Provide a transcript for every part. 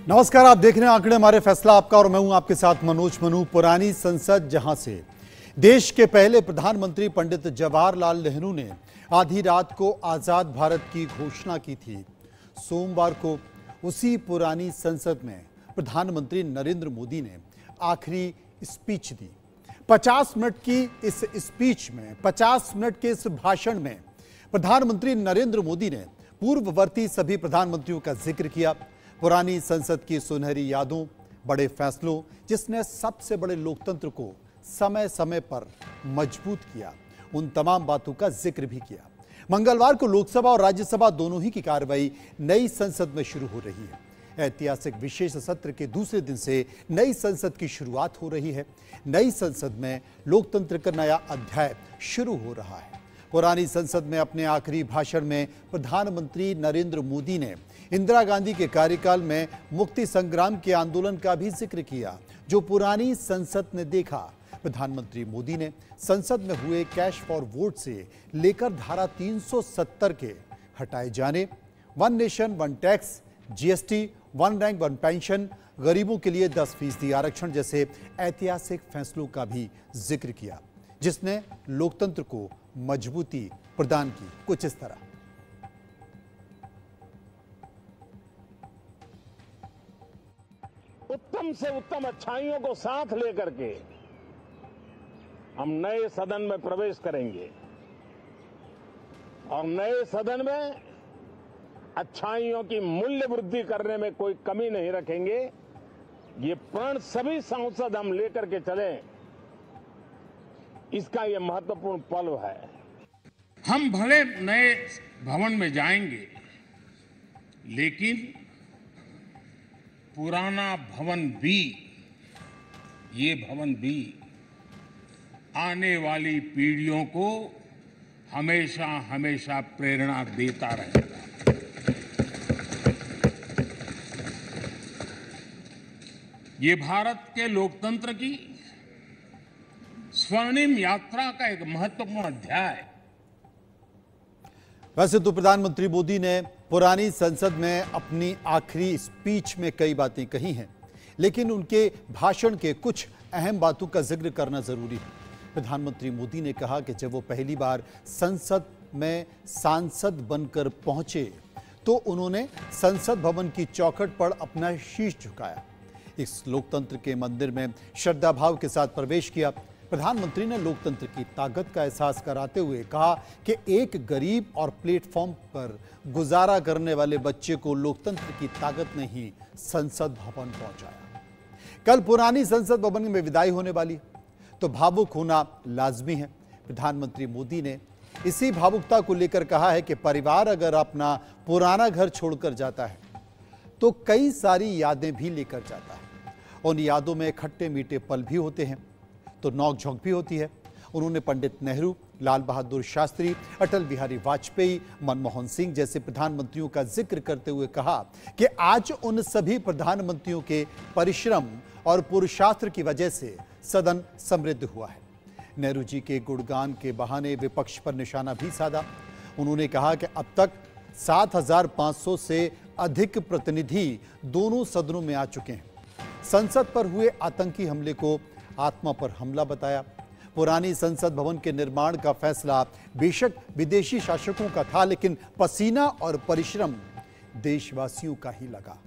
नमस्कार, आप देख रहे हैं आंकड़े हमारे फैसला आपका और मैं हूं आपके साथ मनोज मनु। पुरानी संसद जहां से देश के पहले प्रधानमंत्री पंडित जवाहरलाल नेहरू ने आधी रात को आजाद भारत की घोषणा की थी, सोमवार को उसी पुरानी संसद में प्रधानमंत्री नरेंद्र मोदी ने आखिरी स्पीच दी। 50 मिनट की इस स्पीच में, 50 मिनट के इस भाषण में प्रधानमंत्री नरेंद्र मोदी ने पूर्ववर्ती सभी प्रधानमंत्रियों का जिक्र किया। पुरानी संसद की सुनहरी यादों, बड़े फैसलों, जिसने सबसे बड़े लोकतंत्र को समय समय पर मजबूत किया, उन तमाम बातों का जिक्र भी किया। मंगलवार को लोकसभा और राज्यसभा दोनों ही की कार्रवाई नई संसद में शुरू हो रही है। ऐतिहासिक विशेष सत्र के दूसरे दिन से नई संसद की शुरुआत हो रही है। नई संसद में लोकतंत्र का नया अध्याय शुरू हो रहा है। पुरानी संसद में अपने आखिरी भाषण में प्रधानमंत्री नरेंद्र मोदी ने इंदिरा गांधी के कार्यकाल में मुक्ति संग्राम के आंदोलन का भी जिक्र किया, जो पुरानी संसद ने देखा। प्रधानमंत्री मोदी ने संसद में हुए कैश फॉर वोट से लेकर धारा 370 के हटाए जाने, one nation one tax, GST, one rank one pension, गरीबों के लिए 10% आरक्षण जैसे ऐतिहासिक फैसलों का भी जिक्र किया, जिसने लोकतंत्र को मजबूती प्रदान की। कुछ इस तरह। उत्तम से उत्तम अच्छाइयों को साथ लेकर के हम नए सदन में प्रवेश करेंगे और नए सदन में अच्छाइयों की मूल्य वृद्धि करने में कोई कमी नहीं रखेंगे। ये प्रण सभी सांसद हम लेकर के चलें, इसका ये महत्वपूर्ण पल है। हम भले नए भवन में जाएंगे, लेकिन पुराना भवन भी, ये भवन भी आने वाली पीढ़ियों को हमेशा हमेशा प्रेरणा देता रहेगा। ये भारत के लोकतंत्र की स्वर्णिम यात्रा का एक महत्वपूर्ण अध्याय है। वैसे तो प्रधानमंत्री मोदी ने पुरानी संसद में अपनी आखिरी स्पीच में कई बातें कही हैं, लेकिन उनके भाषण के कुछ अहम बातों का जिक्र करना जरूरी है। प्रधानमंत्री मोदी ने कहा कि जब वो पहली बार संसद में सांसद बनकर पहुंचे तो उन्होंने संसद भवन की चौखट पर अपना शीश झुकाया, इस लोकतंत्र के मंदिर में श्रद्धा भाव के साथ प्रवेश किया। प्रधानमंत्री ने लोकतंत्र की ताकत का एहसास कराते हुए कहा कि एक गरीब और प्लेटफॉर्म पर गुजारा करने वाले बच्चे को लोकतंत्र की ताकत ने ही संसद भवन पहुंचाया। कल पुरानी संसद भवन में विदाई होने वाली, तो भावुक होना लाजमी है। प्रधानमंत्री मोदी ने इसी भावुकता को लेकर कहा है कि परिवार अगर अपना पुराना घर छोड़कर जाता है तो कई सारी यादें भी लेकर जाता है। उन यादों में खट्टे मीठे पल भी होते हैं, तो नोक-झोंक भी होती है। उन्होंने पंडित नेहरू, लाल बहादुर शास्त्री, अटल बिहारी वाजपेयी, मनमोहन सिंह जैसे प्रधानमंत्रियों का जिक्र करते हुए कहा कि आज उन सभी प्रधानमंत्रियों के परिश्रम और पुरुषार्थ की वजह से सदन समृद्ध हुआ है। नेहरू जी के गुणगान के बहाने विपक्ष पर निशाना भी साधा। उन्होंने कहा कि अब तक 7,500 से अधिक प्रतिनिधि दोनों सदनों में आ चुके हैं। संसद पर हुए आतंकी हमले को आत्मा पर हमला बताया। पुरानी संसद भवन के निर्माण का फैसला बेशक विदेशी शासकों का था, लेकिन पसीना और परिश्रम देशवासियों का ही लगा।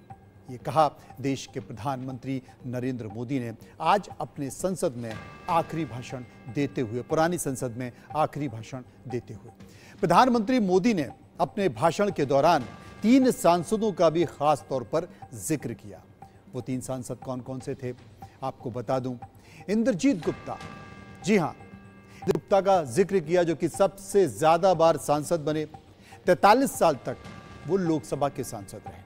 ये कहा देश के प्रधानमंत्री नरेंद्र मोदी ने आज अपने संसद में आखिरी भाषण देते हुए, पुरानी संसद में आखिरी भाषण देते हुए। प्रधानमंत्री मोदी ने अपने भाषण के दौरान 3 सांसदों का भी खास तौर पर जिक्र किया। वो 3 सांसद कौन कौन से थे आपको बता दूं। इंद्रजीत गुप्ता, जी हां, गुप्ता का जिक्र किया, जो कि सबसे ज्यादा बार सांसद बने। 43 साल तक वो लोकसभा के सांसद रहे।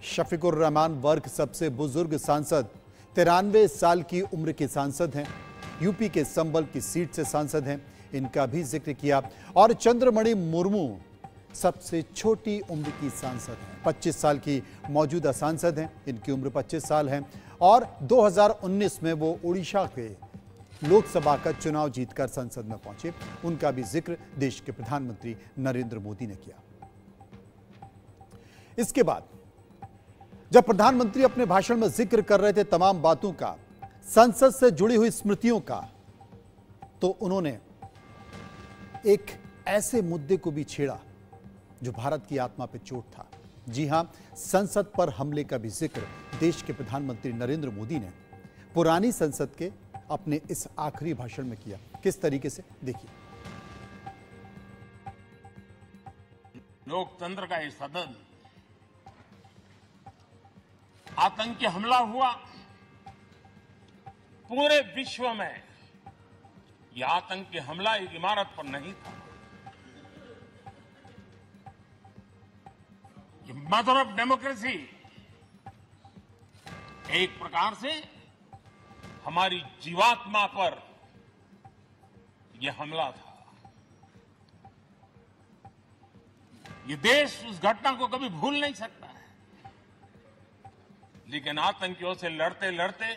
शफीकुर रहमान वर्ग सबसे बुजुर्ग सांसद, 93 साल की उम्र के सांसद हैं। यूपी के संभल की सीट से सांसद हैं, इनका भी जिक्र किया। और चंद्रमणि मुर्मू सबसे छोटी उम्र की सांसद हैं, 25 साल की मौजूदा सांसद हैं, इनकी उम्र 25 साल है। और 2019 में वो उड़ीसा के लोकसभा का चुनाव जीतकर संसद में पहुंचे, उनका भी जिक्र देश के प्रधानमंत्री नरेंद्र मोदी ने किया। इसके बाद जब प्रधानमंत्री अपने भाषण में जिक्र कर रहे थे तमाम बातों का, संसद से जुड़ी हुई स्मृतियों का, तो उन्होंने एक ऐसे मुद्दे को भी छेड़ा जो भारत की आत्मा पर चोट था। जी हां, संसद पर हमले का भी जिक्र देश के प्रधानमंत्री नरेंद्र मोदी ने पुरानी संसद के अपने इस आखिरी भाषण में किया। किस तरीके से, देखिए। लोकतंत्र का ये सदन, आतंकी हमला हुआ, पूरे विश्व में यह आतंकी हमला एक इमारत पर नहीं था, ये मदर ऑफ डेमोक्रेसी एक प्रकार से हमारी जीवात्मा पर यह हमला था। ये देश उस घटना को कभी भूल नहीं सकता है, लेकिन आतंकियों से लड़ते लड़ते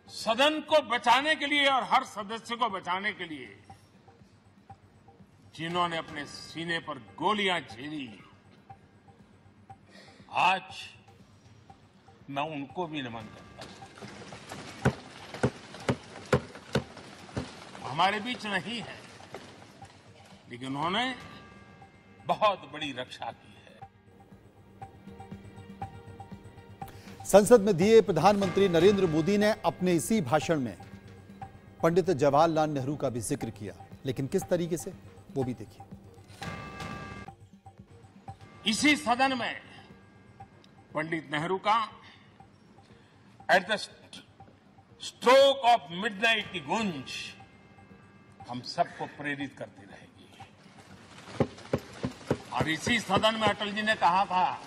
सदन को बचाने के लिए और हर सदस्य को बचाने के लिए जिन्होंने अपने सीने पर गोलियां झेली, आज मैं उनको भी नमन करता हूं। हमारे बीच नहीं है, लेकिन उन्होंने बहुत बड़ी रक्षा की है। संसद में दिए प्रधानमंत्री नरेंद्र मोदी ने अपने इसी भाषण में पंडित जवाहरलाल नेहरू का भी जिक्र किया, लेकिन किस तरीके से, वो भी देखिए। इसी सदन में पंडित नेहरू का at the stroke of midnight की गूंज हम सबको प्रेरित करती रहेगी। और इसी सदन में अटल जी ने कहा था,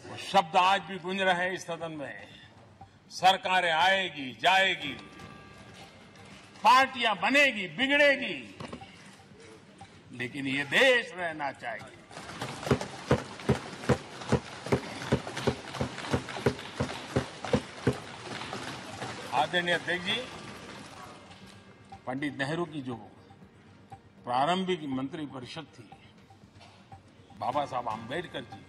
वो शब्द आज भी गूंज रहे हैं इस सदन में, सरकारें आएगी जाएगी, पार्टियां बनेगी बिगड़ेगी, लेकिन ये देश रहना चाहिए। आदरणीय अध्यक्ष जी, पंडित नेहरू की जो प्रारंभिक मंत्रिपरिषद थी, बाबा साहब आंबेडकर जी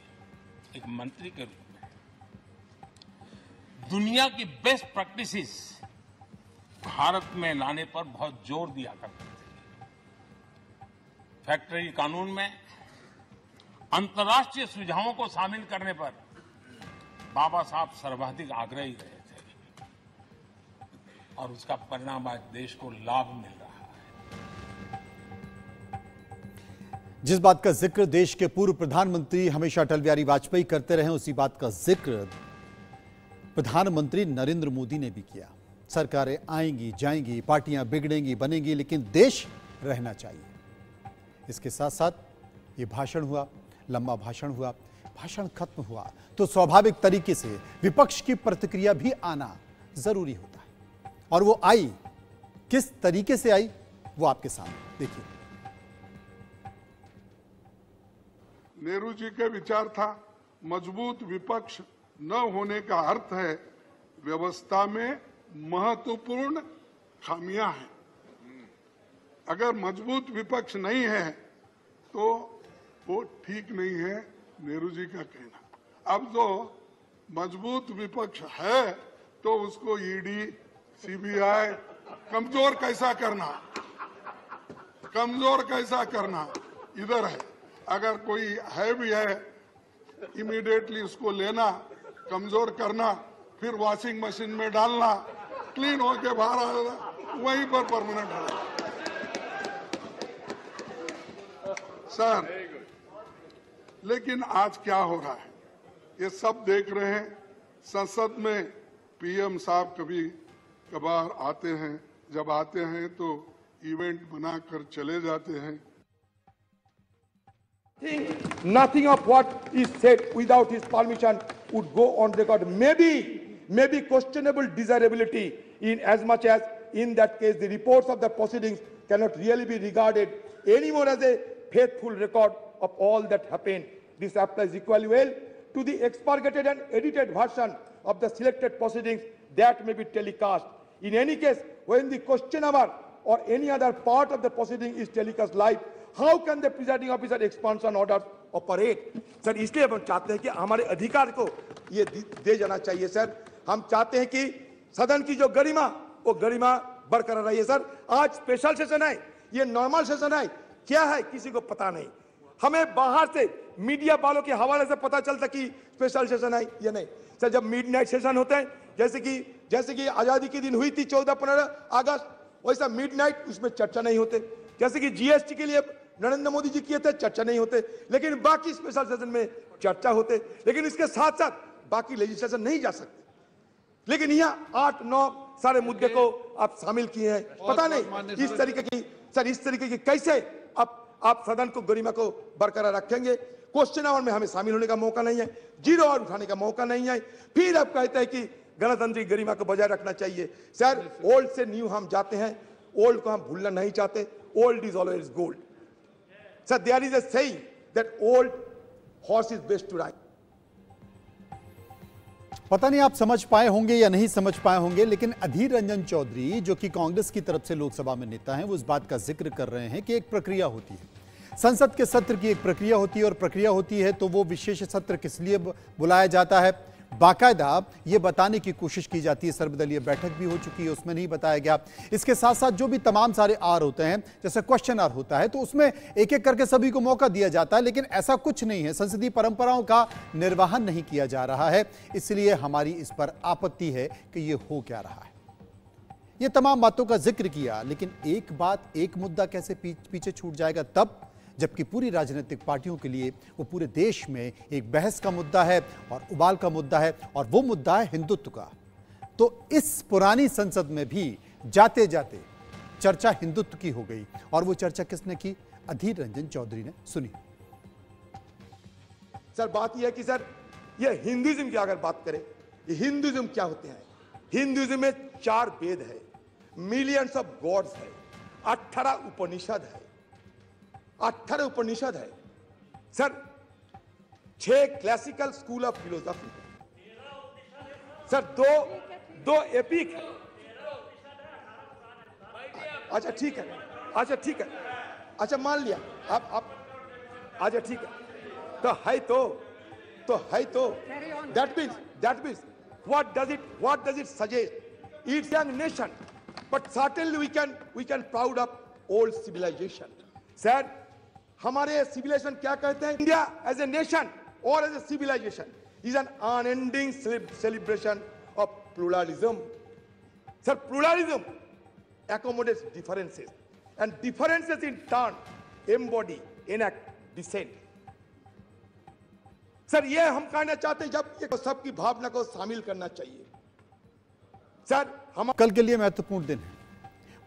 एक मंत्री के रूप में दुनिया की बेस्ट प्रैक्टिसेस भारत में लाने पर बहुत जोर दिया करते थे। फैक्ट्री कानून में अंतर्राष्ट्रीय सुझावों को शामिल करने पर बाबा साहब सर्वाधिक आग्रही रहे थे, और उसका परिणाम आज देश को लाभ मिल रहा है। जिस बात का जिक्र देश के पूर्व प्रधानमंत्री हमेशा अटल बिहारी वाजपेयी करते रहे, उसी बात का जिक्र प्रधानमंत्री नरेंद्र मोदी ने भी किया। सरकारें आएंगी जाएंगी, पार्टियां बिगड़ेंगी बनेंगी, लेकिन देश रहना चाहिए। इसके साथ साथ ये भाषण हुआ, लंबा भाषण हुआ, भाषण खत्म हुआ तो स्वाभाविक तरीके से विपक्ष की प्रतिक्रिया भी आना जरूरी होता है, और वो आई। किस तरीके से आई वो आपके सामने देखिए। नेहरू जी के विचार था, मजबूत विपक्ष न होने का अर्थ है व्यवस्था में महत्वपूर्ण खामियां हैं। अगर मजबूत विपक्ष नहीं है तो वो ठीक नहीं है, नेहरू जी का कहना। अब जो मजबूत विपक्ष है तो उसको ईडी, सीबीआई कमजोर कैसा करना इधर है। अगर कोई है भी है, इमीडिएटली उसको लेना, कमजोर करना, फिर वॉशिंग मशीन में डालना, क्लीन होके बाहर आना, वहीं पर परमानेंट होना। सर, लेकिन आज क्या हो रहा है ये सब देख रहे हैं। संसद में पीएम साहब कभी कभार आते हैं, जब आते हैं तो इवेंट बनाकर चले जाते हैं। Nothing of what is said without his permission would go on record. Maybe questionable desirability, in as much as in that case the reports of the proceedings cannot really be regarded anymore as a faithful record of all that happened. This applies equally well to the expurgated and edited version of the selected proceedings that may be telecast. In any case, when the question hour or any other part of the proceeding is telecast live, how can the presiding officer expand on orders operate. Sir इसलिए हम चाहते हैं कि हमारे अधिकार को ये दे जाना चाहिए। सर हम चाहते हैं कि सदन की जो गरिमा, वो गरिमा बरकरार रही है। सर आज स्पेशल सेशन है, ये नॉर्मल सेशन है, क्या है किसी को पता नहीं। हमें बाहर से मीडिया वालों के हवाले से पता चलता कि स्पेशल सेशन है या नहीं। सर जब मिडनाइट सेशन होते हैं, जैसे कि आजादी के दिन हुई थी 14-15 अगस्त, वैसा मिडनाइट उसमें चर्चा नहीं होते। जैसे कि जीएसटी के लिए नरेंद्र मोदी जी किए थे, चर्चा नहीं होते, लेकिन बाकी स्पेशल सेशन में चर्चा होते। लेकिन इसके साथ साथ बाकी लेजिस्लेशन नहीं जा सकते। लेकिन यहाँ 8-9 सारे मुद्दे को आप शामिल किए हैं। पता नहीं इस तरीके की कैसे आप सदन को गरिमा को बरकरार रखेंगे। क्वेश्चन आवर में हमें शामिल होने का मौका नहीं है, 0 आवर उठाने का मौका नहीं है। फिर आप कहते हैं कि गणतंत्र की गरिमा को बजाय रखना चाहिए। सर ओल्ड से न्यू हम जाते हैं, ओल्ड को हम भूलना नहीं चाहते। Old is always gold. Sir there is a saying that old horse is best to ride. पता नहीं आप समझ पाए होंगे या नहीं समझ पाए होंगे, लेकिन अधीर रंजन चौधरी जो कि कांग्रेस की तरफ से लोकसभा में नेता हैं, वो इस बात का जिक्र कर रहे हैं कि एक प्रक्रिया होती है, संसद के सत्र की एक प्रक्रिया होती है, और प्रक्रिया होती है तो वो विशेष सत्र किस लिए बुलाया जाता है, बाकायदा ये बताने की कोशिश की जाती है। सर्वदलीय बैठक भी हो चुकी है, उसमें नहीं बताया गया। इसके साथ साथ जो भी तमाम सारे आर होते हैं, जैसे क्वेश्चन आर होता है, तो उसमें एक एक करके सभी को मौका दिया जाता है, लेकिन ऐसा कुछ नहीं है। संसदीय परंपराओं का निर्वहन नहीं किया जा रहा है, इसलिए हमारी इस पर आपत्ति है कि ये हो क्या रहा है। ये तमाम बातों का जिक्र किया, लेकिन एक बात, एक मुद्दा कैसे पीछे छूट जाएगा तब, जबकि पूरी राजनीतिक पार्टियों के लिए वो पूरे देश में एक बहस का मुद्दा है और उबाल का मुद्दा है, और वो मुद्दा है हिंदुत्व का। तो इस पुरानी संसद में भी जाते जाते चर्चा हिंदुत्व की हो गई, और वो चर्चा किसने की? अधीर रंजन चौधरी ने सुनी। सर बात यह है कि सर ये हिंदुइज्म की अगर बात करें, ये हिंदुइज्म क्या होते हैं? हिंदुइज्म में 4 वेद है, मिलियंस ऑफ गॉड्स है, 18 उपनिषद है, 18 उपनिषद है। Sir 6 classical school of philosophy है। सर दो एपिक है। अच्छा ठीक है, अच्छा ठीक है, अच्छा मान लिया आप अच्छा ठीक है, तो है तो that means what does it suggest? It's young nation, but certainly we can proud of old civilization. Sir, हमारे सिविलाइजेशन क्या कहते हैं? इंडिया एज ए नेशन और as a civilisation is an unending celebration of pluralism. Sir pluralism accommodates differences, and differences in turn embody, enact dissent. Sir ये हम कहना चाहते हैं, जब ये सबकी भावना को शामिल करना चाहिए। सर हम कल के लिए महत्वपूर्ण दिन है।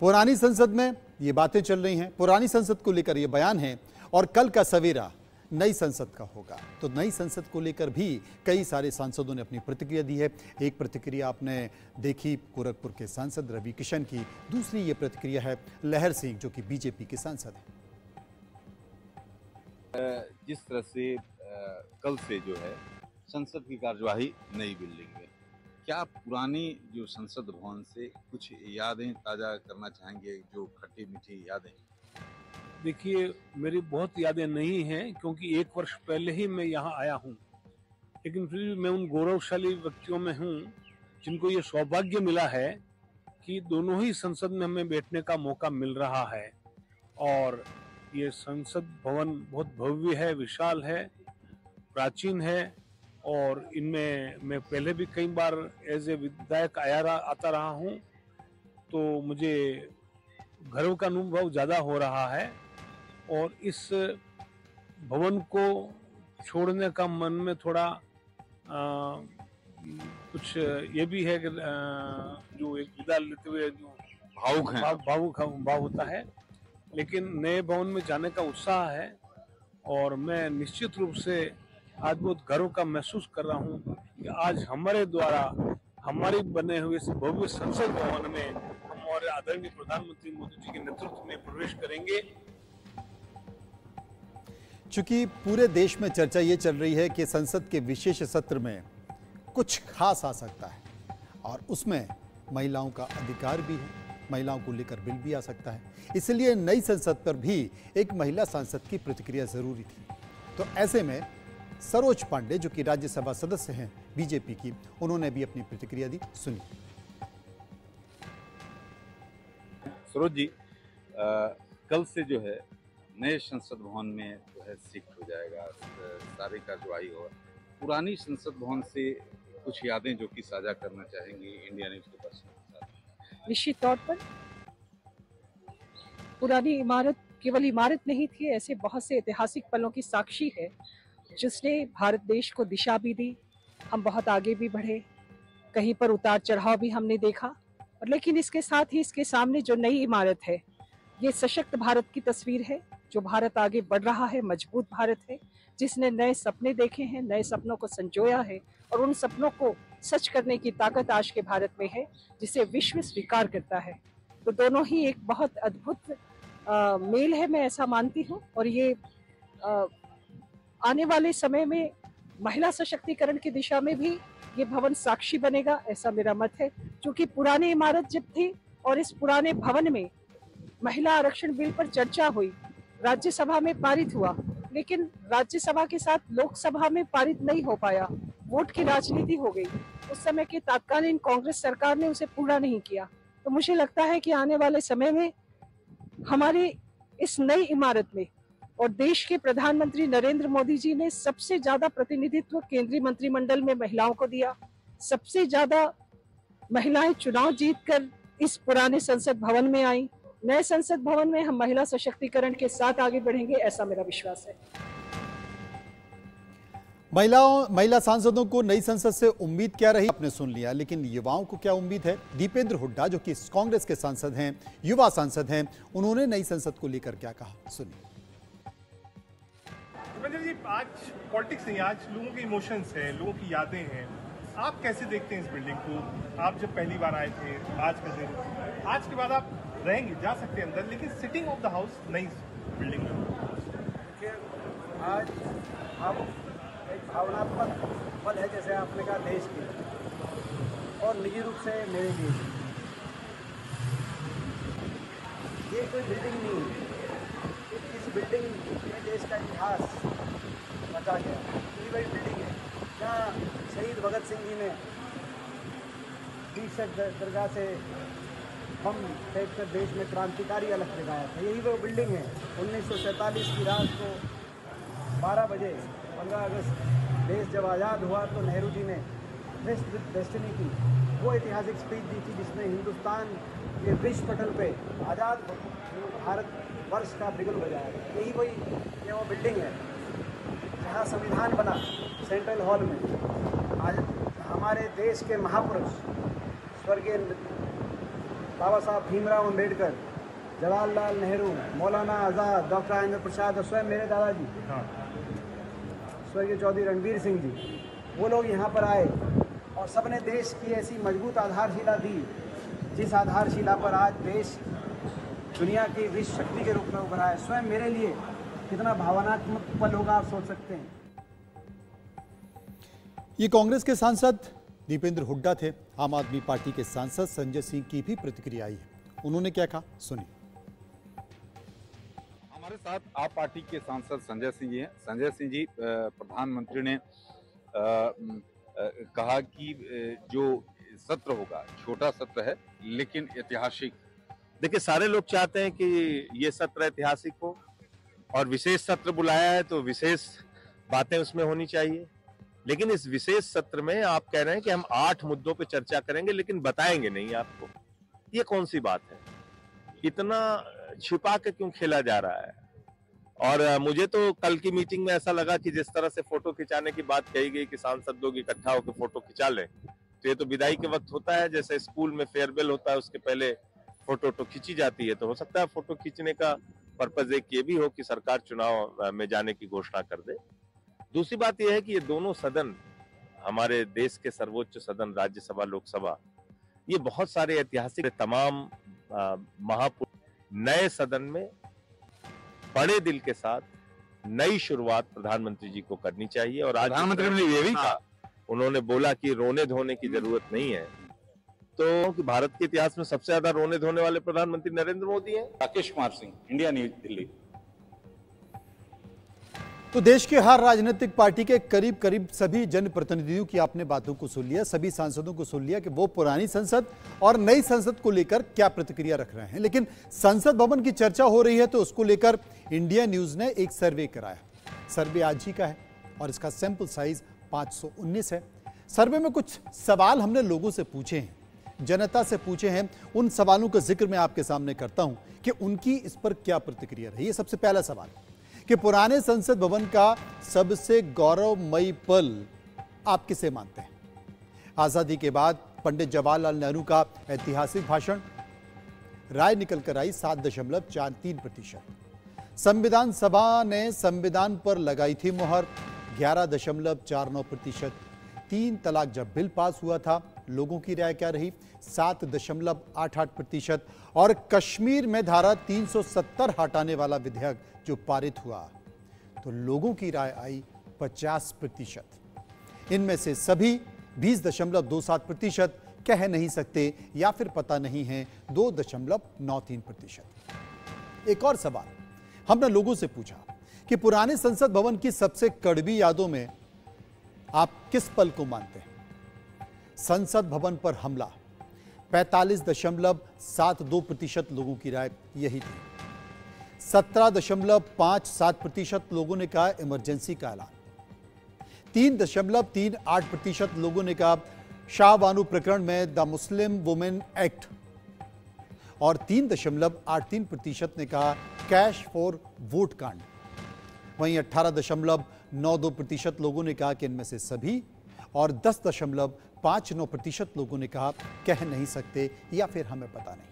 पुरानी संसद में ये बातें चल रही हैं, पुरानी संसद को लेकर ये बयान है, और कल का सवेरा नई संसद का होगा। तो नई संसद को लेकर भी कई सारे सांसदों ने अपनी प्रतिक्रिया दी है। एक प्रतिक्रिया आपने देखी गोरखपुर के सांसद रवि किशन की, दूसरी ये प्रतिक्रिया है लहर सिंह जो कि बीजेपी के सांसद हैं। जिस तरह से कल से जो है संसद की कार्यवाही नई बिल्डिंग में, क्या पुरानी जो संसद भवन से कुछ यादें ताज़ा करना चाहेंगे, जो खट्टी मीठी यादें? देखिए मेरी बहुत यादें नहीं हैं, क्योंकि 1 वर्ष पहले ही मैं यहाँ आया हूँ, लेकिन फिर भी मैं उन गौरवशाली व्यक्तियों में हूँ जिनको ये सौभाग्य मिला है कि दोनों ही संसद में हमें बैठने का मौका मिल रहा है। और ये संसद भवन बहुत भव्य है, विशाल है, प्राचीन है, और इनमें मैं पहले भी कई बार एज ए विधायक आता रहा हूँ, तो मुझे गर्व का अनुभव ज़्यादा हो रहा है। और इस भवन को छोड़ने का मन में थोड़ा कुछ ये भी है कि जो एक विदा लेते हुए जो भाव होता है, लेकिन नए भवन में जाने का उत्साह है, और मैं निश्चित रूप से आज बहुत गर्व का महसूस कर रहा हूँ कि आज हमारे द्वारा हमारी बने हुए इस भव्य संसद भवन में हम और आदरणीय प्रधानमंत्री मोदी जी के नेतृत्व में प्रवेश करेंगे। चूंकि पूरे देश में चर्चा ये चल रही है कि संसद के विशेष सत्र में कुछ खास आ सकता है, और उसमें महिलाओं का अधिकार भी है, महिलाओं को लेकर बिल भी आ सकता है, इसलिए नई संसद पर भी एक महिला सांसद की प्रतिक्रिया जरूरी थी। तो ऐसे में सरोज पांडे, जो कि राज्यसभा सदस्य हैं बीजेपी की, उन्होंने भी अपनी प्रतिक्रिया दी। सुनिए। सरोज जी, कल से जो है नए संसद भवन में जो है शिफ्ट हो जाएगा, सारी कार्यवाही होगा। पुरानी संसद भवन से कुछ यादें जो कि साझा करना चाहेंगी इंडिया न्यूज के साथ? निश्चित तौर पर पुरानी इमारत केवल इमारत नहीं थी, ऐसे बहुत से ऐतिहासिक पलों की साक्षी है जिसने भारत देश को दिशा भी दी। हम बहुत आगे भी बढ़े, कहीं पर उतार चढ़ाव भी हमने देखा, और लेकिन इसके साथ ही इसके सामने जो नई इमारत है, ये सशक्त भारत की तस्वीर है, जो भारत आगे बढ़ रहा है, मजबूत भारत है, जिसने नए सपने देखे हैं, नए सपनों को संजोया है, और उन सपनों को सच करने की ताकत आज के भारत में है, जिसे विश्व स्वीकार करता है। तो दोनों ही एक बहुत अद्भुत मेल है, मैं ऐसा मानती हूँ। और ये आने वाले समय में महिला सशक्तिकरण की दिशा में भी ये भवन साक्षी बनेगा, ऐसा मेरा मत है। क्योंकि पुरानी इमारत जब थी और इस पुराने भवन में महिला आरक्षण बिल पर चर्चा हुई, राज्यसभा में पारित हुआ, लेकिन राज्यसभा के साथ लोकसभा में पारित नहीं हो पाया, वोट की राजनीति हो गई। उस समय की तत्कालीन कांग्रेस सरकार ने उसे पूरा नहीं किया। तो मुझे लगता है कि आने वाले समय में हमारी इस नई इमारत में, और देश के प्रधानमंत्री नरेंद्र मोदी जी ने सबसे ज्यादा प्रतिनिधित्व केंद्रीय मंत्रिमंडल में महिलाओं को दिया, सबसे ज्यादा महिलाएं चुनाव जीतकर इस पुराने संसद भवन में आई। नए संसद भवन में हम महिला सशक्तिकरण के साथ आगे बढ़ेंगे, ऐसा मेरा विश्वास है। महिला सांसदों को नई संसद से उम्मीद क्या रही, आपने सुन लिया, लेकिन युवाओं को क्या उम्मीद है? दीपेंद्र हुड्डा, जो कि कांग्रेस के सांसद हैं, युवा सांसद हैं, उन्होंने नई संसद को लेकर क्या कहा, सुनिए। दीपेंद्र जी, आज पॉलिटिक्स नहीं, आज लोगों के इमोशंस हैं, लोगों की यादें हैं। आप कैसे देखते हैं इस बिल्डिंग को? आप जब पहली बार आए थे, आज का दिन, आज के बाद आप रहेंगे, जा सकते हैं अंदर, लेकिन सिटिंग ऑफ द हाउस नई बिल्डिंग में। आज हम एक भावनात्मक पल है, जैसे आपने कहा, देश की, और निजी रूप से मेरे लिए ये कोई बिल्डिंग नहीं है। इस बिल्डिंग में देश का इतिहास बचा गया। इतनी बड़ी बिल्डिंग है जहाँ शहीद भगत सिंह जी ने शीर्षक दरगाह से बम फेंक कर देश में क्रांतिकारी अलख जगाया था। यही वो बिल्डिंग है। 1947 की रात को 12 बजे 15 अगस्त देश जब आज़ाद हुआ तो नेहरू जी ने ट्रस्ट विद डेस्टिनी की वो ऐतिहासिक स्पीच दी थी, जिसने हिंदुस्तान के विश्व पटल पे आज़ाद भारत वर्ष का बिगुल बजाया था। यही वही वो बिल्डिंग है जहाँ संविधान बना, सेंट्रल हॉल में। आज हमारे देश के महापुरुष स्वर्गीय बाबा साहब भीमराव अंबेडकर, जवाहरलाल नेहरू, मौलाना आज़ाद, डॉक्टर राजेंद्र प्रसाद और स्वयं मेरे दादाजी स्वर्गीय चौधरी रणबीर सिंह जी, वो लोग यहाँ पर आए और सबने देश की ऐसी मजबूत आधारशिला दी, जिस आधारशिला पर आज देश दुनिया की विश्व शक्ति के रूप में उभरा है। स्वयं मेरे लिए कितना भावनात्मक पल होगा, आप सोच सकते हैं। ये कांग्रेस के सांसद दीपेंद्र हुड्डा थे। आम आदमी पार्टी के सांसद संजय सिंह की भी प्रतिक्रिया आई है, उन्होंने क्या कहा, सुनिए। हमारे साथ आप पार्टी के सांसद संजय सिंह जी हैं। संजय सिंह जी, प्रधानमंत्री ने कहा कि जो सत्र होगा, छोटा सत्र है लेकिन ऐतिहासिक। देखिए, सारे लोग चाहते हैं कि ये सत्र ऐतिहासिक हो, और विशेष सत्र बुलाया है तो विशेष बातें उसमें होनी चाहिए। लेकिन इस विशेष सत्र में आप कह रहे हैं कि हम 8 मुद्दों पे चर्चा करेंगे लेकिन बताएंगे नहीं आपको, ये कौन सी बात है? इतना छिपा के क्यों खेला जा रहा है? और मुझे तो कल की मीटिंग में ऐसा लगा कि जिस तरह से फोटो खिंचाने की बात कही गई कि सांसद लोग इकट्ठा होकर फोटो खिंचा लें, तो ये तो विदाई के वक्त होता है, जैसे स्कूल में फेयरवेल होता है, उसके पहले फोटो तो खींची जाती है। तो हो सकता है फोटो खींचने का पर्पज एक ये भी हो कि सरकार चुनाव में जाने की घोषणा कर दे। दूसरी बात यह है कि ये दोनों सदन, हमारे देश के सर्वोच्च सदन राज्यसभा लोकसभा, ये बहुत सारे ऐतिहासिक, तमाम महापुरुष नए सदन में बड़े दिल के साथ नई शुरुआत प्रधानमंत्री जी को करनी चाहिए। और आज प्रधानमंत्री ने ये भी कहा, उन्होंने बोला कि रोने धोने की जरूरत नहीं है। तो कि भारत के इतिहास में सबसे ज्यादा रोने धोने वाले प्रधानमंत्री नरेंद्र मोदी हैं। Rakesh Kumar Singh, India news, Delhi. तो देश के हर राजनीतिक पार्टी के करीब करीब सभी जनप्रतिनिधियों की आपने बातों को सुन लिया, सभी सांसदों को सुन लिया कि वो पुरानी संसद और नई संसद को लेकर क्या प्रतिक्रिया रख रहे हैं। लेकिन संसद भवन की चर्चा हो रही है तो उसको लेकर इंडिया न्यूज ने एक सर्वे कराया। सर्वे आज ही का है और इसका सैंपल साइज 519 है। सर्वे में कुछ सवाल हमने लोगों से पूछे हैं, जनता से पूछे हैं। उन सवालों का जिक्र मैं आपके सामने करता हूं कि उनकी इस पर क्या प्रतिक्रिया रही है। सबसे पहला सवाल कि पुराने संसद भवन का सबसे गौरवमयी पल आप किसे मानते हैं? आजादी के बाद पंडित जवाहरलाल नेहरू का ऐतिहासिक भाषण, राय निकल कर आई 7.43%। संविधान सभा ने संविधान पर लगाई थी मुहर, 11.49%। 3 तलाक जब बिल पास हुआ था, लोगों की राय क्या रही? 7.88%। और कश्मीर में धारा 370 हटाने वाला विधेयक जो पारित हुआ तो लोगों की राय आई 50%। इनमें से सभी 20.27% कह नहीं सकते या फिर पता नहीं है 2.93%। एक और सवाल हमने लोगों से पूछा कि पुराने संसद भवन की सबसे कड़वी यादों में आप किस पल को मानते हैं? संसद भवन पर हमला, 45.72% लोगों की राय यही थी। 17.57% लोगों ने कहा इमरजेंसी का ऐलान। 3.38% लोगों ने कहा शाह बानो प्रकरण में द मुस्लिम वुमेन एक्ट और 3.83% ने कहा कैश फॉर वोट कांड। वहीं 18.92% लोगों ने कहा कि इनमें से सभी और 10.59% लोगों ने कहा कह नहीं सकते या फिर हमें पता नहीं।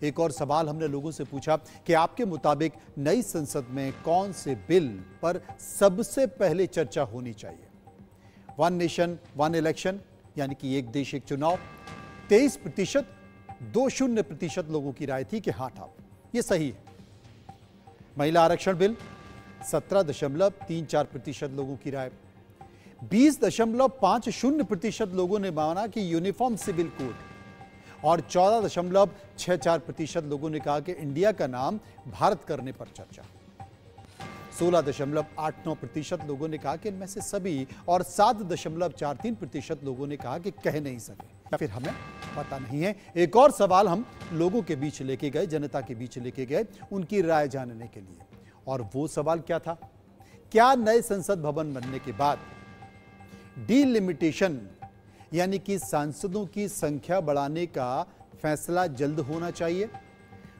एक और सवाल हमने लोगों से पूछा कि आपके मुताबिक नई संसद में कौन से बिल पर सबसे पहले चर्चा होनी चाहिए? 1 नेशन 1 इलेक्शन यानी कि एक देश एक चुनाव, 23%। 20% लोगों की राय थी कि हाँ था, ये सही है। महिला आरक्षण बिल, 17.34% लोगों की राय। 20.50% लोगों ने माना कि यूनिफॉर्म सिविल कोड और 14.64% लोगों ने कहा कि इंडिया का नाम भारत करने पर चर्चा। 16.89% लोगों ने कहा कि इनमें से सभी और 7.43% लोगों ने कहा कि कह नहीं सके या फिर हमें पता नहीं है। एक और सवाल हम लोगों के बीच लेके गए, जनता के बीच लेके गए उनकी राय जानने के लिए, और वो सवाल क्या था? क्या नए संसद भवन बनने के बाद डीलिमिटेशन यानी कि सांसदों की संख्या बढ़ाने का फैसला जल्द होना चाहिए?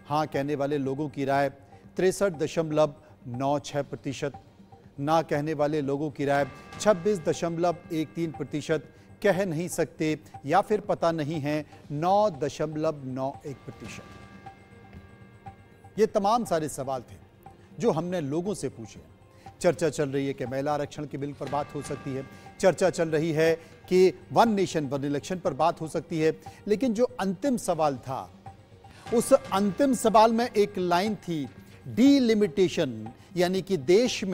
हां कहने वाले लोगों की राय 63.96%, ना कहने वाले लोगों की राय 26.13%, कह नहीं सकते या फिर पता नहीं है 9.91%। ये तमाम सारे सवाल थे जो हमने लोगों से पूछे। चर्चा चल रही है कि महिला आरक्षण के बिल पर बात हो सकती है, चर्चा चल रही है कि 1 नेशन 1 इलेक्शन पर बात हो सकती है, लेकिन जो अंतिम सवाल था उस अंतिम सवाल में एक लाइन थी डीलिमिटेशन, यानी कि देश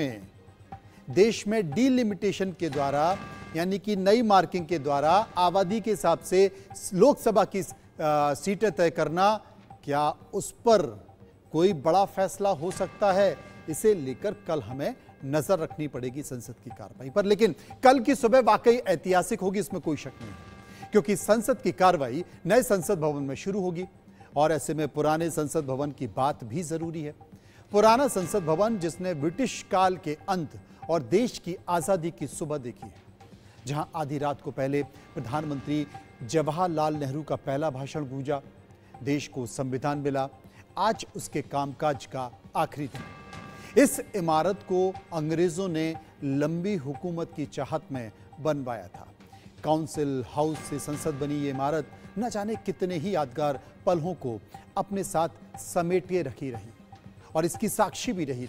में डीलिमिटेशन के द्वारा यानी कि नई मार्किंग के द्वारा आबादी के हिसाब से लोकसभा की सीटें तय करना, क्या उस पर कोई बड़ा फैसला हो सकता है? इसे लेकर कल हमें नजर रखनी पड़ेगी संसद की कार्रवाई पर। लेकिन कल की सुबह वाकई ऐतिहासिक होगी, इसमें कोई शक नहीं, क्योंकि संसद की कार्रवाई नए संसद भवन में शुरू होगी और ऐसे में पुराने संसद भवन की बात भी जरूरी है। पुराना संसद भवन जिसने ब्रिटिश काल के अंत और देश की आजादी की सुबह देखी है, जहां आधी रात को पहले प्रधानमंत्री जवाहरलाल नेहरू का पहला भाषण गूंजा, देश को संविधान मिला, आज उसके कामकाज का आखिरी दिन। इस इमारत को अंग्रेजों ने लंबी हुकूमत की चाहत में बनवाया था। काउंसिल हाउस से संसद बनी ये इमारत न जाने कितने ही यादगार पलों को अपने साथ समेटे रखी रही और इसकी साक्षी भी रही।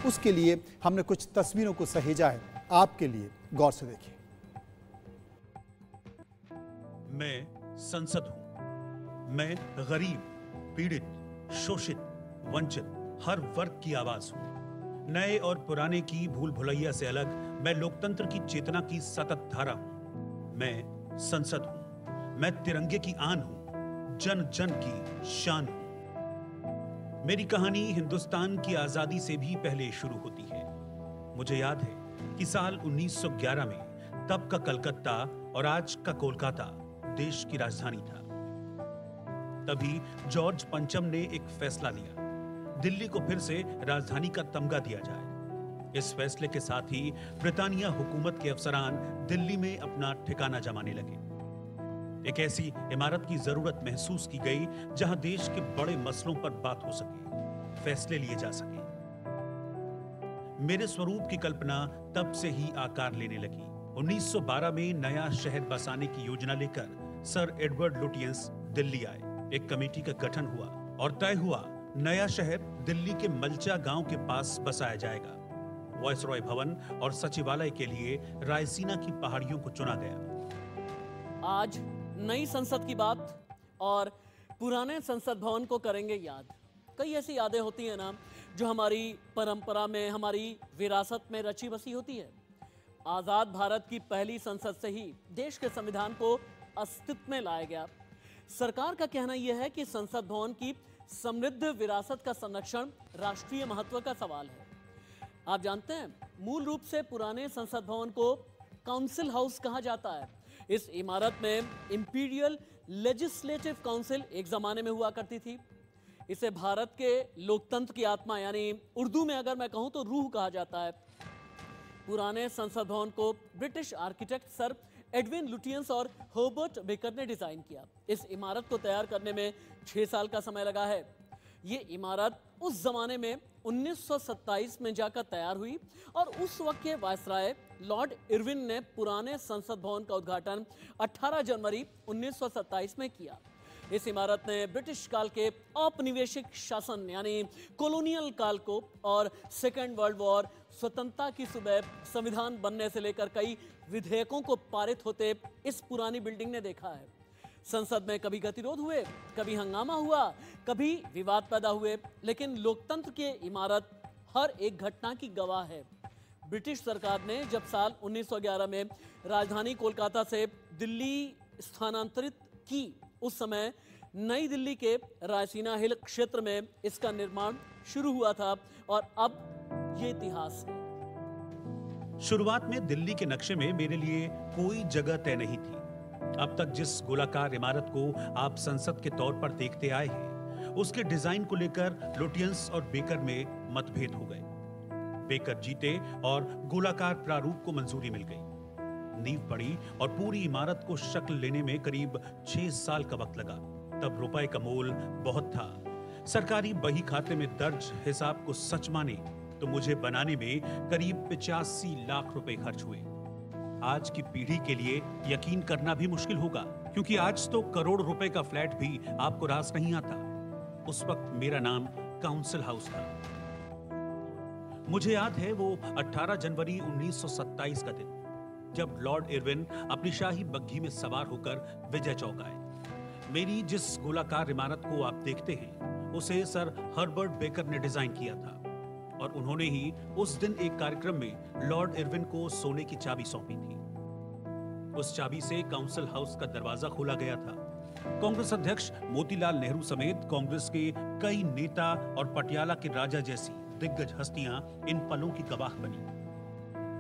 उसके लिए हमने कुछ तस्वीरों को सहेजा है आपके लिए, गौर से देखिए। मैं संसद हूं। मैं गरीब, पीड़ित, शोषित, वंचित हर वर्ग की आवाज हूं। नए और पुराने की भूल भुलैया से अलग मैं लोकतंत्र की चेतना की सतत धारा हूं। मैं संसद हूं। मैं तिरंगे की आन हूं, जन जन की शान हूं। मेरी कहानी हिंदुस्तान की आजादी से भी पहले शुरू होती है। मुझे याद है कि साल 1911 में तब का कलकत्ता और आज का कोलकाता देश की राजधानी था। तभी जॉर्ज पंचम ने एक फैसला लिया, दिल्ली को फिर से राजधानी का तमगा दिया जाए। इस फैसले के साथ ही ब्रिटानिया हुकूमत के अफसरान दिल्ली में अपना ठिकाना जमाने लगे। एक ऐसी इमारत की जरूरत महसूस की गई जहां देश के बड़े मसलों पर बात हो सके, फैसले लिए जा सके। मेरे स्वरूप की कल्पना तब से ही आकार लेने लगी। 1912 में नया शहर बसाने की योजना लेकर सर एडवर्ड लुटियंस दिल्ली आए। एक कमेटी का गठन हुआ और तय हुआ नया शहर दिल्ली के मलचा गांव के पास बसाया जाएगा। वायसरॉय भवन और सचिवालय के लिए रायसीना की पहाड़ियों को चुना गया। आज नई संसद की बात और पुराने संसद भवन को करेंगे याद। कई ऐसी यादें होती हैं ना जो हमारी परंपरा में, हमारी विरासत में रची बसी होती है। आजाद भारत की पहली संसद से ही देश के संविधान को अस्तित्व में लाया गया। सरकार का कहना यह है कि संसद भवन की समृद्ध विरासत का संरक्षण राष्ट्रीय महत्व का सवाल है। आप जानते हैं, मूल रूप से पुराने संसद भवन को काउंसिल हाउस कहा जाता है। इस इमारत में इंपीरियल लेजिस्लेटिव काउंसिल एक जमाने में हुआ करती थी। इसे भारत के लोकतंत्र की आत्मा, यानी उर्दू में अगर मैं कहूं तो रूह कहा जाता है। पुराने संसद भवन को British architect sir Edwin Lutyens और हर्बर्ट बेकर ने डिजाइन किया। इस इमारत को तैयार करने में 6 साल का समय लगा है। ये इमारत उस जमाने में 1927 में जाकर तैयार हुई और उस वक्त के वायसराय लॉर्ड इरविन ने पुराने संसद भवन का उद्घाटन 18 जनवरी 1927 में किया। इस इमारत ने ब्रिटिश काल के औपनिवेशिक शासन यानी कॉलोनियल काल को और सेकेंड वर्ल्ड वॉर, स्वतंत्रता की सुबह, संविधान बनने से लेकर कई विधेयकों को पारित होते इस पुरानी बिल्डिंग ने देखा है। संसद में कभी गतिरोध हुए, कभी हंगामा हुआ, कभी विवाद पैदा हुए, लेकिन लोकतंत्र की इमारत हर एक घटना की गवाह है। ब्रिटिश सरकार ने जब साल 1911 में राजधानी कोलकाता से दिल्ली स्थानांतरित की, उस समय नई दिल्ली के रायसीना हिल क्षेत्र में इसका निर्माण शुरू हुआ था और अब ये इतिहास है। शुरुआत में दिल्ली के नक्शे में मेरे लिए कोई जगह तय नहीं थी। अब तक जिस गोलाकार इमारत को आप संसद के तौर पर देखते आए हैं, उसके डिजाइन को लेकर लुटियंस और बेकर में मतभेद हो गए। बेकर जीते और गोलाकार प्रारूप को मंजूरी मिल गई। नींव पड़ी और पूरी इमारत को शक्ल लेने में करीब 6 साल का वक्त लगा। तब रुपए का मोल बहुत था। सरकारी बही खाते में दर्ज हिसाब को सच माने तो मुझे बनाने में करीब 85 लाख रुपए खर्च हुए। आज की पीढ़ी के लिए यकीन करना भी मुश्किल होगा, क्योंकि आज तो करोड़ रुपए का फ्लैट भी आपको रास नहीं आता। उस वक्त मेरा नाम काउंसिल हाउस था। मुझे याद है वो 18 जनवरी 1927 का दिन, जब लॉर्ड इरविन अपनी शाही बग्घी में सवार होकर विजय चौक आए। मेरी जिस गोलाकार इमारत को आप देखते हैं, उसे सर हर्बर्ट बेकर ने डिजाइन किया था और उन्होंने ही उस दिन एक कार्यक्रम में लॉर्ड इरविन को सोने की चाबी सौंपी थी। उस चाबी से काउंसिल हाउस का दरवाजा खोला गया था। कांग्रेस अध्यक्ष मोतीलाल नेहरू समेत कांग्रेस के कई नेता और पटियाला के राजा जैसी दिग्गज हस्तियां इन पलों की गवाह बनी।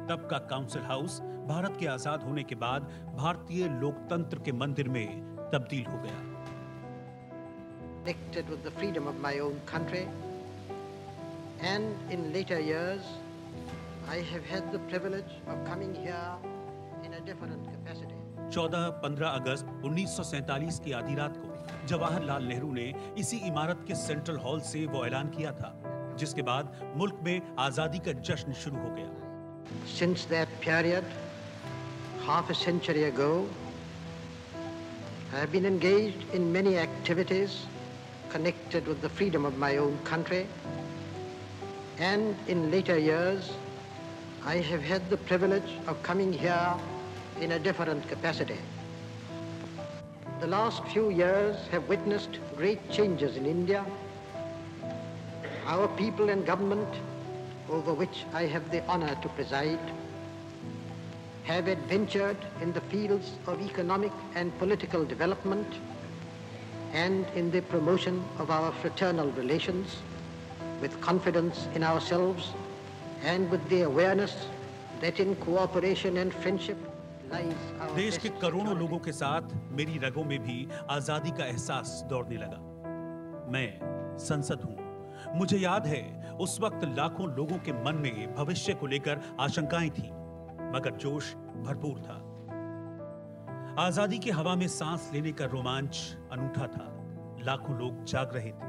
तब का काउंसिल हाउस भारत के आजाद होने के बाद भारतीय लोकतंत्र के मंदिर में तब्दील हो गया। Connected with the freedom of my own country, and in later years, I have had the privilege of coming here in a different capacity. 14-15 अगस्त 1947 की आधी रात को जवाहरलाल नेहरू ने इसी इमारत के सेंट्रल हॉल से वो ऐलान किया था, जिसके बाद मुल्क में आजादी का जश्न शुरू हो गया। Since that period, half a century ago, I have been engaged in many activities connected with the freedom of my own country, and in later years, I have had the privilege of coming here in a different capacity. The last few years have witnessed great changes in India. Our people and government, over which I have the honor to preside, have adventured in the fields of economic and political development and in the promotion of our fraternal relations with confidence in ourselves and with the awareness that in cooperation and friendship lies our देश के best करोड़ों security. लोगों के साथ मेरी रगों में भी आजादी का एहसास दौड़ने लगा। मैं संसद हूं। मुझे याद है उस वक्त लाखों लोगों के मन में भविष्य को लेकर आशंकाएं थी, मगर जोश भरपूर था। आजादी की हवा में सांस लेने का रोमांच अनूठा था। लाखों लोग जाग रहे थे।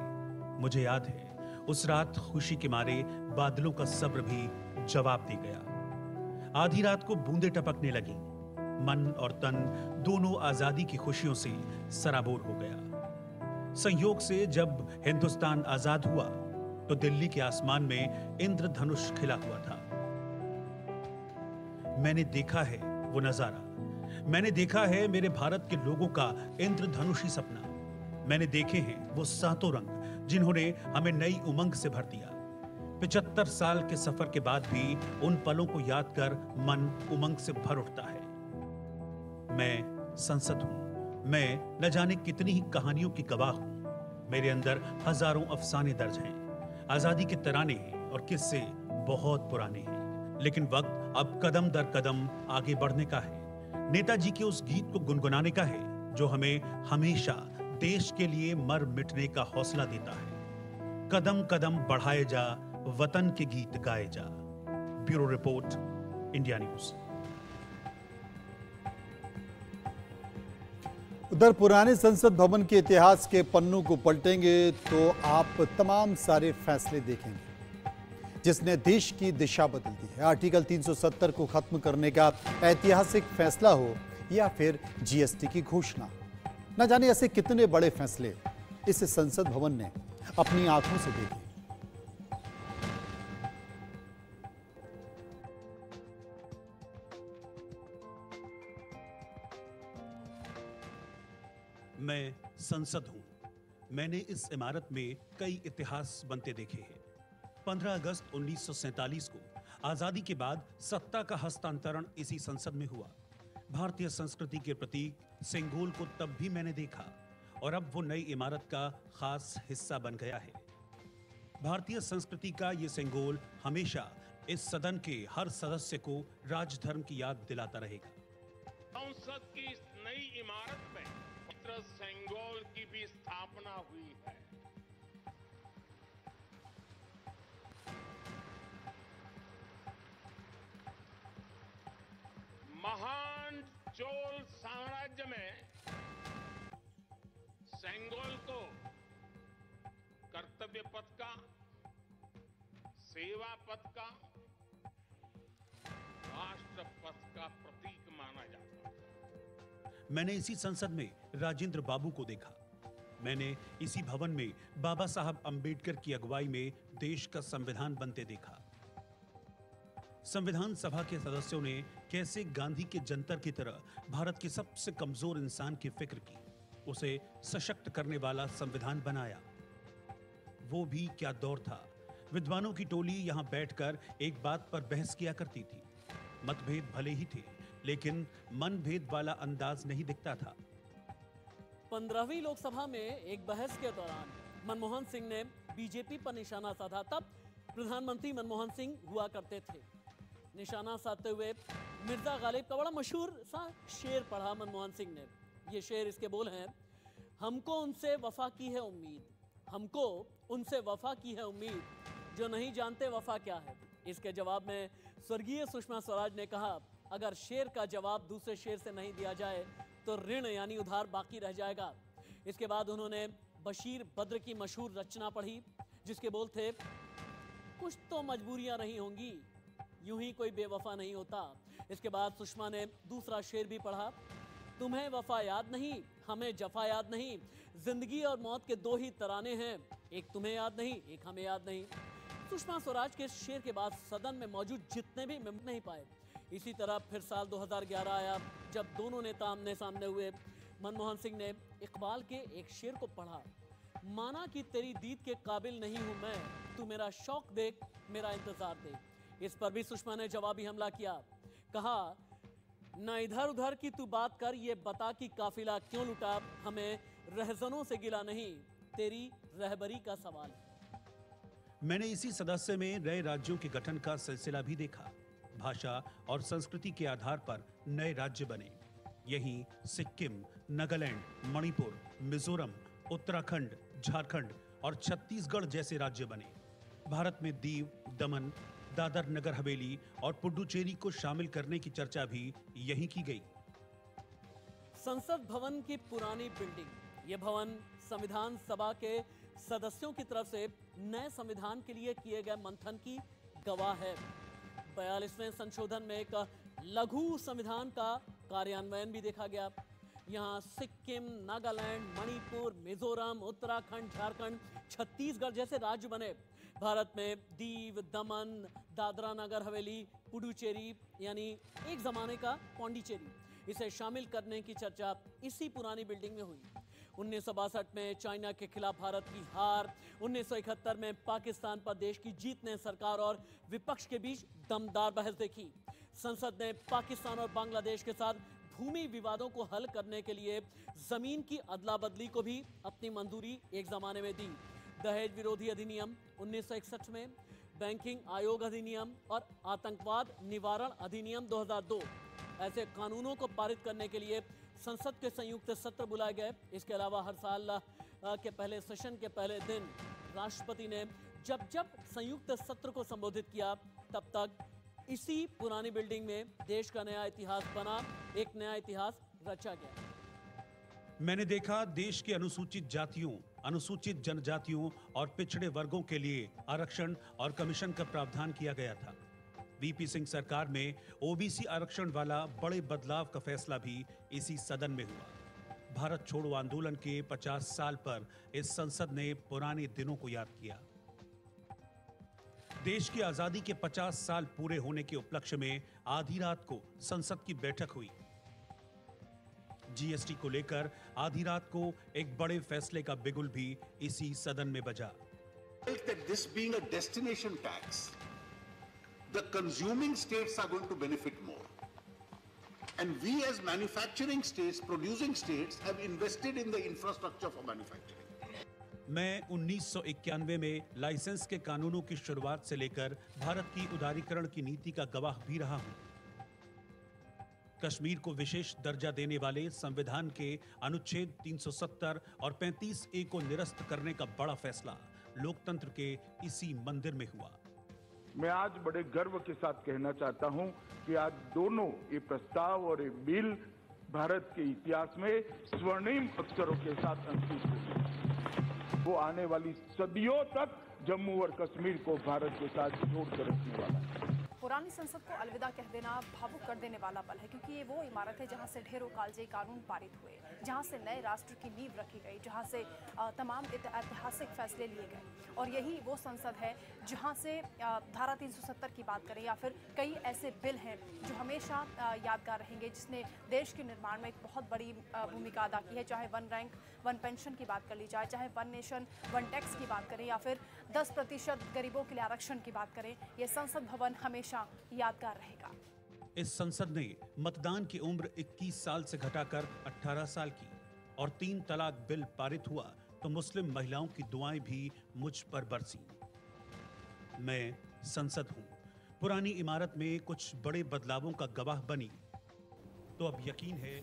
मुझे याद है उस रात खुशी के मारे बादलों का सब्र भी जवाब दे गया। आधी रात को बूंदें टपकने लगी। मन और तन दोनों आजादी की खुशियों से सराबोर हो गया। संयोग से जब हिंदुस्तान आजाद हुआ तो दिल्ली के आसमान में इंद्रधनुष खिला हुआ था। मैंने देखा है वो नजारा। मैंने देखा है मेरे भारत के लोगों का इंद्रधनुषी सपना। मैंने देखे हैं वो सातों रंग जिन्होंने हमें नई उमंग से भर दिया। 75 साल के सफर के बाद भी उन पलों को याद कर मन उमंग से भर उठता है। मैं संसद हूं। मैं न जाने कितनी ही कहानियों की गवाह हूं। मेरे अंदर हजारों अफसाने दर्ज हैं। आजादी के तराने हैं और किस्से बहुत पुराने हैं। लेकिन वक्त अब कदम दर कदम आगे बढ़ने का है। नेताजी के उस गीत को गुनगुनाने का है जो हमें हमेशा देश के लिए मर मिटने का हौसला देता है। कदम कदम बढ़ाए जा, वतन के गीत गाए जा। Bureau report, India news. उधर पुराने संसद भवन के इतिहास के पन्नों को पलटेंगे तो आप तमाम सारे फैसले देखेंगे जिसने देश की दिशा बदल दी है। आर्टिकल 370 को खत्म करने का ऐतिहासिक फैसला हो या फिर जीएसटी की घोषणा, न जाने ऐसे कितने बड़े फैसले इस संसद भवन ने अपनी आंखों से देखे। मैं संसद हूं। मैंने इस इमारत में कई इतिहास बनते देखे हैं। 15 अगस्त 1947 को आजादी के बाद सत्ता का हस्तांतरण इसी संसद में हुआ। भारतीय संस्कृति के प्रतीक सेंगोल को तब भी मैंने देखा और अब वो नई इमारत का खास हिस्सा बन गया है। भारतीय संस्कृति का ये सेंगोल हमेशा इस सदन के हर सदस्य को राजधर्म की याद दिलाता रहेगा। संसद की इस नई इमारत में मित्र सेंगोल की भी स्थापना हुई है। महान चोल साम्राज्य में सेंगोल को कर्तव्य पथ का, सेवा पथ का, राष्ट्र पथ का प्रतीक माना जाता है। मैंने इसी संसद में राजेंद्र बाबू को देखा। मैंने इसी भवन में बाबा साहब अंबेडकर की अगुवाई में देश का संविधान बनते देखा। संविधान सभा के सदस्यों ने कैसे गांधी के जंतर की तरह भारत के सबसे कमजोर इंसान की फिक्र की, उसे सशक्त करने वाला संविधान बनाया। वो भी क्या दौर था। विद्वानों की टोली यहां बैठकर एक बात पर बहस किया करती थी। मतभेद भले ही थे, लेकिन मनभेद वाला अंदाज नहीं दिखता था। 15वीं लोकसभा में एक बहस के दौरान मनमोहन सिंह ने बीजेपी पर निशाना साधा। तब प्रधानमंत्री मनमोहन सिंह हुआ करते थे। निशाना साधते हुए मिर्जा गालिब का बड़ा मशहूर सा शेर पढ़ा मनमोहन सिंह ने। ये शेर इसके बोल हैं, हमको उनसे वफा की है उम्मीद, हमको उनसे वफा की है उम्मीद, जो नहीं जानते वफा क्या है। इसके जवाब में स्वर्गीय सुषमा स्वराज ने कहा, अगर शेर का जवाब दूसरे शेर से नहीं दिया जाए तो ऋण यानी उधार बाकी रह जाएगा। इसके बाद उन्होंने बशीर बद्र की मशहूर रचना पढ़ी जिसके बोल थे, कुछ तो मजबूरियां रही होंगी, यूं ही कोई बेवफा नहीं होता। इसके बाद सुषमा ने दूसरा शेर भी पढ़ा, तुम्हें वफा याद नहीं, हमें जफा याद नहीं, जिंदगी और मौत के दो ही तराने हैं, एक तुम्हें याद नहीं, एक हमें याद नहीं। सुषमा स्वराज के शेर के बाद सदन में मौजूद जितने भी मेंबर नहीं पाए। इसी तरह फिर साल 2011 आया जब दोनों नेता आमने सामने हुए। मनमोहन सिंह ने इकबाल के एक शेर को पढ़ा, माना कि तेरी दीद के काबिल नहीं हूं मैं, तू मेरा शौक देख, मेरा इंतजार देख। इस पर भी सुषमा ने जवाबी हमला किया, कहा न इधर उधर की तू बात कर, ये बता कि काफिला क्यों लुटा, हमें रहजनों से गिला नहीं, तेरी रहबरी का सवाल है। मैंने इसी सदस्य में नए राज्यों के गठन का सिलसिला भी देखा। भाषा और संस्कृति के आधार पर नए राज्य बने। यहीं सिक्किम, नागालैंड, मणिपुर, मिजोरम, उत्तराखंड, झारखंड और छत्तीसगढ़ जैसे राज्य बने। भारत में दीव, दमन, दादर नगर हवेली और पुडुचेरी को शामिल करने की चर्चा भी यहीं की गई। संसद भवन की पुरानी बिल्डिंग, ये भवन संविधान सभा के सदस्यों की तरफ से नए संविधान के लिए किए गए मंथन की गवाह है। 42वें संशोधन में एक लघु संविधान का कार्यान्वयन भी देखा गया। यहाँ सिक्किम, नागालैंड, मणिपुर, मिजोरम, उत्तराखंड, झारखंड, छत्तीसगढ़ जैसे राज्य बने। भारत में दीव, दमन, दादरा नगर हवेली, पुडुचेरी यानी एक जमाने का पौंडीचेरी, इसे शामिल करने की चर्चा इसी पुरानी बिल्डिंग में हुई। 1962 में चाइना के खिलाफ भारत की हार, 1971 में पाकिस्तान पर देश की जीत ने सरकार और विपक्ष के बीच दमदार बहस देखी। संसद ने पाकिस्तान और बांग्लादेश के साथ भूमि विवादों को हल करने के लिए जमीन की अदला बदली को भी अपनी मंजूरी एक जमाने में दी। दहेज विरोधी अधिनियम 1961 में, बैंकिंग आयोग अधिनियम और आतंकवाद निवारण अधिनियम 2002 ऐसे कानूनों को पारित करने के लिए संसद के संयुक्त सत्र बुलाए गए। इसके अलावा हर साल के पहले सेशन के पहले दिन राष्ट्रपति ने जब जब संयुक्त सत्र को संबोधित किया, तब तक इसी पुरानी बिल्डिंग में देश का नया इतिहास बना, एक नया इतिहास रचा गया। मैंने देखा देश के अनुसूचित जातियों, अनुसूचित जनजातियों और पिछड़े वर्गों के लिए आरक्षण और कमीशन का प्रावधान किया गया था। वीपी सिंह सरकार में ओबीसी आरक्षण वाला बड़े बदलाव का फैसला भी इसी सदन में हुआ। भारत छोड़ो आंदोलन के 50 साल पर इस संसद ने पुराने दिनों को याद किया। देश की आजादी के 50 साल पूरे होने के उपलक्ष्य में आधी रात को संसद की बैठक हुई। जीएसटी को लेकर आधी रात को एक बड़े फैसले का बिगुल भी इसी सदन में बजा। This being a destination tax, the consuming states are going to benefit more, and we as manufacturing states, producing states, have invested in the infrastructure for manufacturing. मैं 1991 में लाइसेंस के कानूनों की शुरुआत से लेकर भारत की उदारीकरण की नीति का गवाह भी रहा हूं। कश्मीर को विशेष दर्जा देने वाले संविधान के अनुच्छेद 370 और 35A को निरस्त करने का बड़ा फैसला लोकतंत्र के इसी मंदिर में हुआ। मैं आज बड़े गर्व के साथ कहना चाहता हूं कि आज दोनों ये प्रस्ताव और ये बिल भारत के इतिहास में स्वर्णिम अक्षरों के साथ अंकित हुए। वो आने वाली सदियों तक जम्मू और कश्मीर को भारत के साथ जोड़कर रखने वाला है। पुरानी संसद को अलविदा कह देना भावुक कर देने वाला पल है, क्योंकि ये वो इमारत है जहां से ढेरों कालजे कानून पारित हुए, जहां से नए राष्ट्र की नींव रखी गई, जहां से तमाम ऐतिहासिक फैसले लिए गए। और यही वो संसद है जहां से धारा 370 की बात करें या फिर कई ऐसे बिल हैं जो हमेशा यादगार रहेंगे, जिसने देश के निर्माण में एक बहुत बड़ी भूमिका अदा की है। चाहे वन रैंक वन पेंशन की बात कर ली जाए, चाहे वन नेशन वन टैक्स की बात करें या फिर 10% गरीबों के लिए आरक्षण की बात करें, ये संसद भवन हमेशा यादगार रहेगा। इस संसद ने मतदान की उम्र 21 साल से घटाकर 18 साल की और 3 तलाक बिल पारित हुआ तो मुस्लिम महिलाओं की दुआएं भी मुझ पर बरसी। मैं संसद हूं, पुरानी इमारत में कुछ बड़े बदलावों का गवाह बनी, तो अब यकीन है